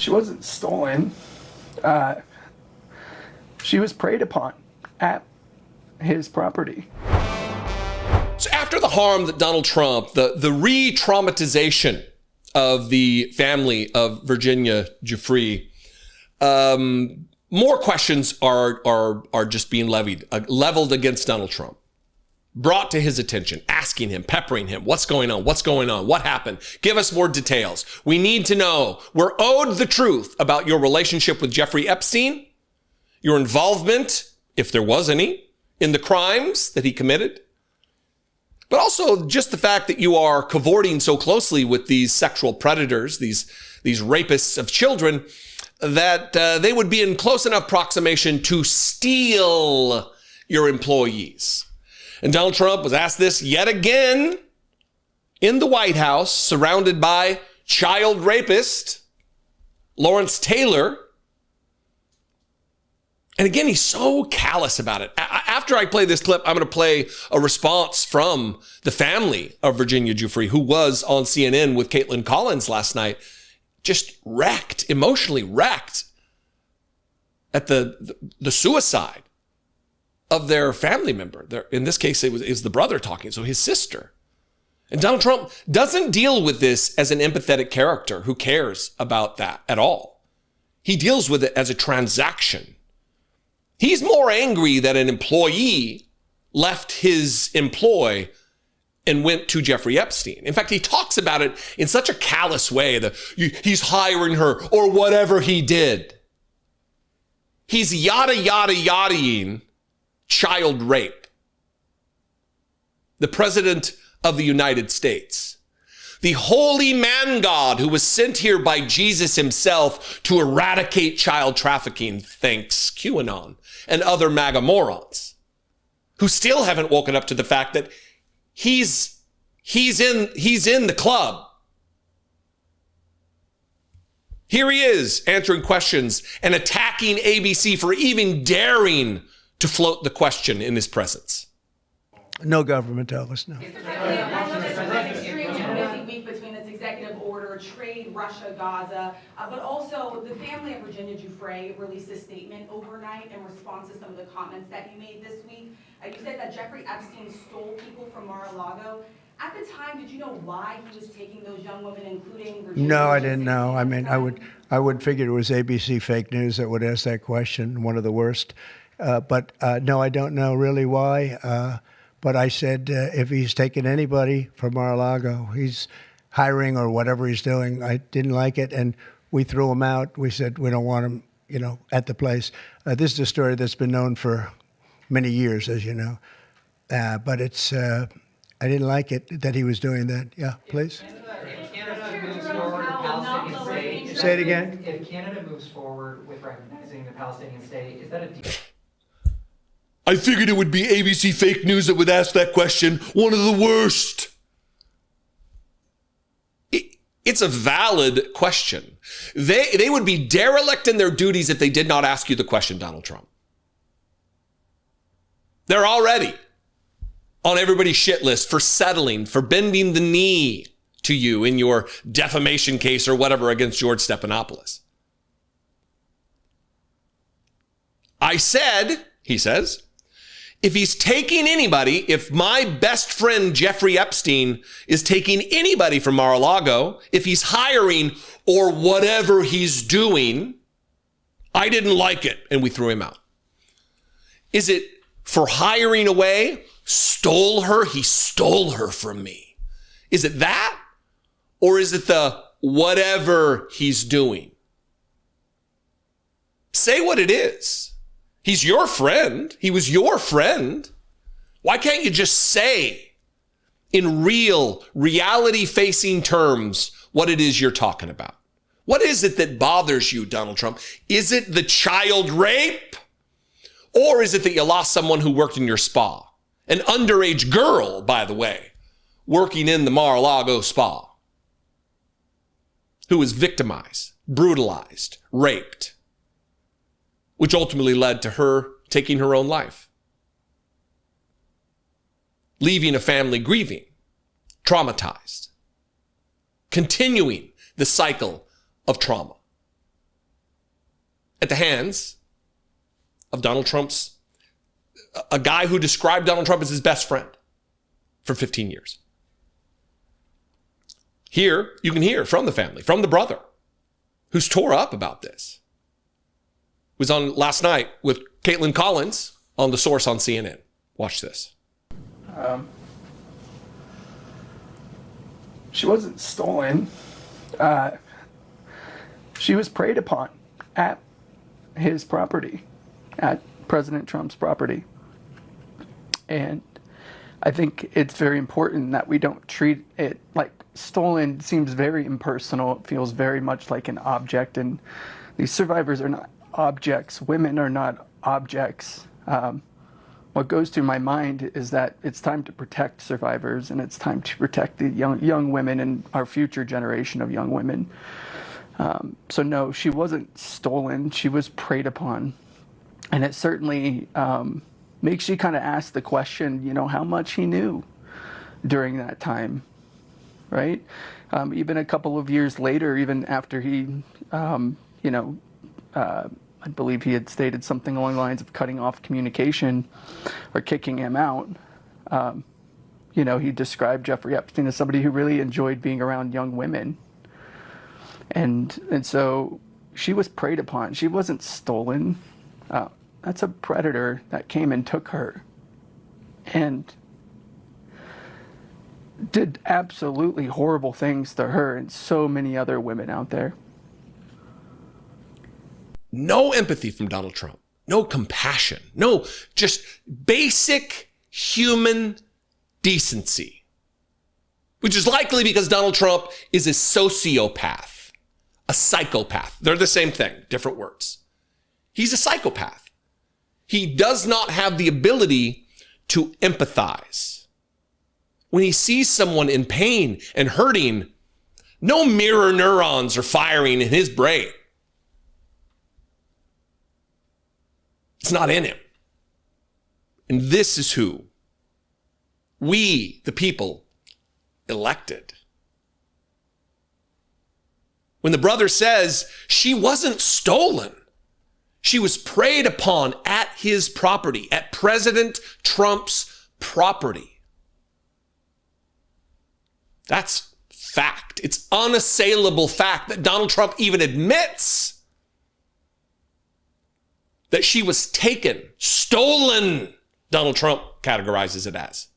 She wasn't stolen. She was preyed upon at his property. So after the harm that Donald Trump, the re-traumatization of the family of Virginia Giuffre, more questions are just being leveled against Donald Trump, brought to his attention, asking him, peppering him, what's going on? What's going on? What happened? Give us more details. We need to know. We're owed the truth about your relationship with Jeffrey Epstein, your involvement, if there was any, in the crimes that he committed, but also just the fact that you are cavorting so closely with these sexual predators, these rapists of children, that they would be in close enough proximation to steal your employees. And Donald Trump was asked this yet again in the White House, surrounded by child rapist Lawrence Taylor. And again, he's so callous about it. After I play this clip, I'm going to play a response from the family of Virginia Giuffre, who was on CNN with Caitlin Collins last night, just wrecked, emotionally wrecked at the suicide of their family member. In this case, it was the brother talking, so his sister. And Donald Trump doesn't deal with this as an empathetic character who cares about that at all. He deals with it as a transaction. He's more angry that an employee left his employ and went to Jeffrey Epstein. In fact, he talks about it in such a callous way that he's hiring her or whatever he did. He's yada-ing child rape. The president of the United States, the holy man God who was sent here by Jesus himself to eradicate child trafficking, thanks QAnon and other MAGA morons, who still haven't woken up to the fact that he's in the club. Here he is answering questions and attacking ABC for even daring to float the question in his presence. No government, Elvis, no. Between this executive order, trade, Russia, Gaza, but also the family of Virginia Giuffre released a statement overnight in response to some of the comments that you made this week. You said that Jeffrey Epstein stole people from Mar-a-Lago. At the time, did you know why he was taking those young women, including Virginia? No, I didn't know. I mean, I would figure it was ABC fake news that would ask that question, one of the worst. But no, I don't know really why. But I said, if he's taking anybody from Mar-a-Lago, he's hiring or whatever he's doing. I didn't like it, and we threw him out. We said we don't want him, at the place. This is a story that's been known for many years, as you know. But it's, I didn't like it that he was doing that. Yeah, please. If Canada moves forward with Palestinian state, say it again. If Canada moves forward with recognizing the Palestinian state, is that a deal? I figured it would be ABC fake news that would ask that question. One of the worst. It's a valid question. They would be derelict in their duties if they did not ask you the question, Donald Trump. They're already on everybody's shit list for settling, for bending the knee to you in your defamation case or whatever against George Stephanopoulos. I said, he says, if he's taking anybody, if my best friend Jeffrey Epstein is taking anybody from Mar-a-Lago, if he's hiring or whatever he's doing, I didn't like it and we threw him out. Is it for hiring away? Stole her? He stole her from me. Is it that? Or is it the whatever he's doing? Say what it is. He's your friend. He was your friend. Why can't you just say in real, reality-facing terms what it is you're talking about? What is it that bothers you, Donald Trump? Is it the child rape? Or is it that you lost someone who worked in your spa? An underage girl, by the way, working in the Mar-a-Lago spa, who was victimized, brutalized, raped, which ultimately led to her taking her own life, leaving a family grieving, traumatized, continuing the cycle of trauma. at the hands of Donald Trump's, a guy who described Donald Trump as his best friend for 15 years. Here, you can hear from the family, from the brother, who's tore up about this. Was on last night with Caitlin Collins on The Source on CNN. Watch this. She wasn't stolen. She was preyed upon at his property, at President Trump's property. And I think it's very important that we don't treat it like stolen. Seems very impersonal. It feels very much like an object. And these survivors are not objects. Women are not objects. What goes through my mind is that it's time to protect survivors, and it's time to protect the young women and our future generation of young women. So no, she wasn't stolen. She was preyed upon. And it certainly makes you kind of ask the question, you know, how much he knew during that time, right? Even a couple of years later, even after he, I believe he had stated something along the lines of cutting off communication or kicking him out. He described Jeffrey Epstein as somebody who really enjoyed being around young women. And so she was preyed upon. She wasn't stolen. That's a predator that came and took her and did absolutely horrible things to her and so many other women out there. No empathy from Donald Trump. No compassion. No, just basic human decency. Which is likely because Donald Trump is a sociopath, a psychopath. They're the same thing, different words. He's a psychopath. He does not have the ability to empathize. When he sees someone in pain and hurting, no mirror neurons are firing in his brain. It's not in him. And this is who we, the people, elected. When the brother says she wasn't stolen, she was preyed upon at his property, at President Trump's property. That's fact. It's unassailable fact that Donald Trump even admits that she was taken, stolen. Donald Trump categorizes it as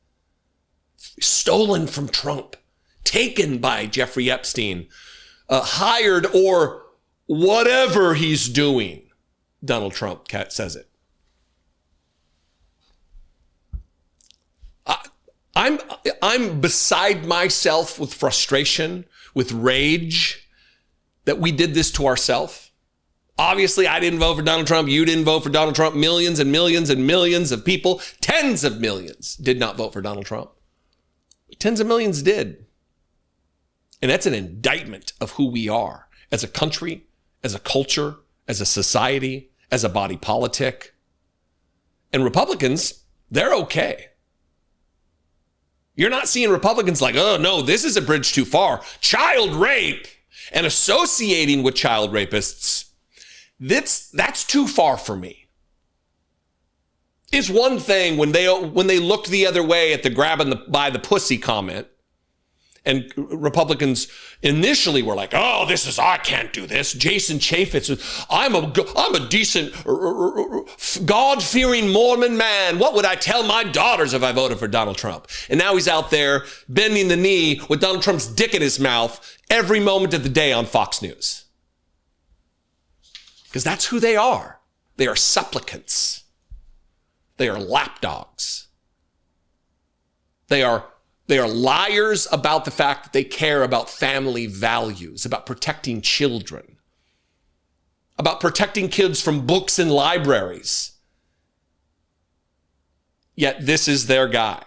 stolen from Trump, taken by Jeffrey Epstein, hired or whatever he's doing. Donald Trump says it. I'm beside myself with frustration, with rage that we did this to ourselves. Obviously, I didn't vote for Donald Trump. You didn't vote for Donald Trump. Millions and millions and millions of people, tens of millions, did not vote for Donald Trump. Tens of millions did. And that's an indictment of who we are as a country, as a culture, as a society, as a body politic. And Republicans, they're okay. You're not seeing Republicans like, oh no, this is a bridge too far. Child rape and associating with child rapists. That's too far for me. It's one thing when they looked the other way at the grabbing by the pussy comment, and Republicans initially were like, oh, I can't do this. Jason Chaffetz, I'm a decent, God-fearing Mormon man. What would I tell my daughters if I voted for Donald Trump? And now he's out there bending the knee with Donald Trump's dick in his mouth every moment of the day on Fox News. Because that's who they are. They are supplicants. They are lapdogs. They are liars about the fact that they care about family values, about protecting children, about protecting kids from books and libraries. Yet this is their guy.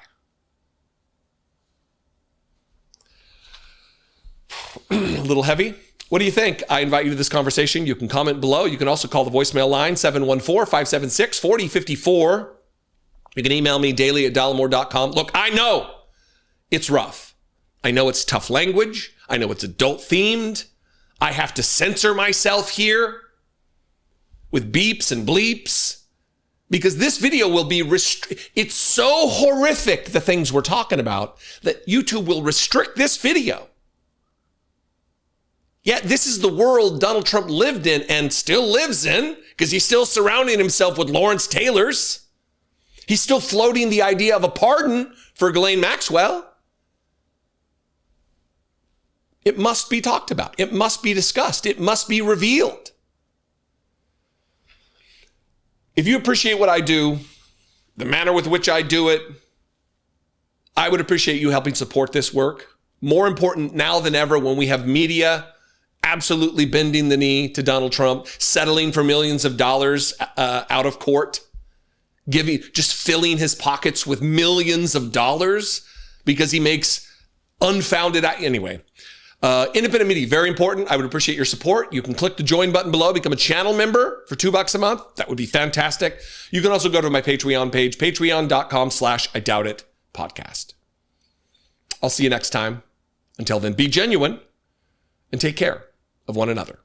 A little heavy. What do you think? I invite you to this conversation. You can comment below. You can also call the voicemail line, 714-576-4054. You can email me daily@dollemore.com. Look, I know it's rough. I know it's tough language. I know it's adult themed. I have to censor myself here. with beeps and bleeps, because this video will be it's so horrific, the things we're talking about, that YouTube will restrict this video. Yet this is the world Donald Trump lived in and still lives in, because he's still surrounding himself with Lawrence Taylors. He's still floating the idea of a pardon for Ghislaine Maxwell. It must be talked about. It must be discussed. It must be revealed. If you appreciate what I do, the manner with which I do it, I would appreciate you helping support this work. More important now than ever, when we have media absolutely bending the knee to Donald Trump, settling for millions of dollars out of court, just filling his pockets with millions of dollars because he makes unfounded, anyway. Independent media, very important. I would appreciate your support. You can click the join button below, become a channel member for $2 a month. That would be fantastic. You can also go to my Patreon page, patreon.com/IDoubtIt podcast. I'll see you next time. Until then, be genuine and take care of one another.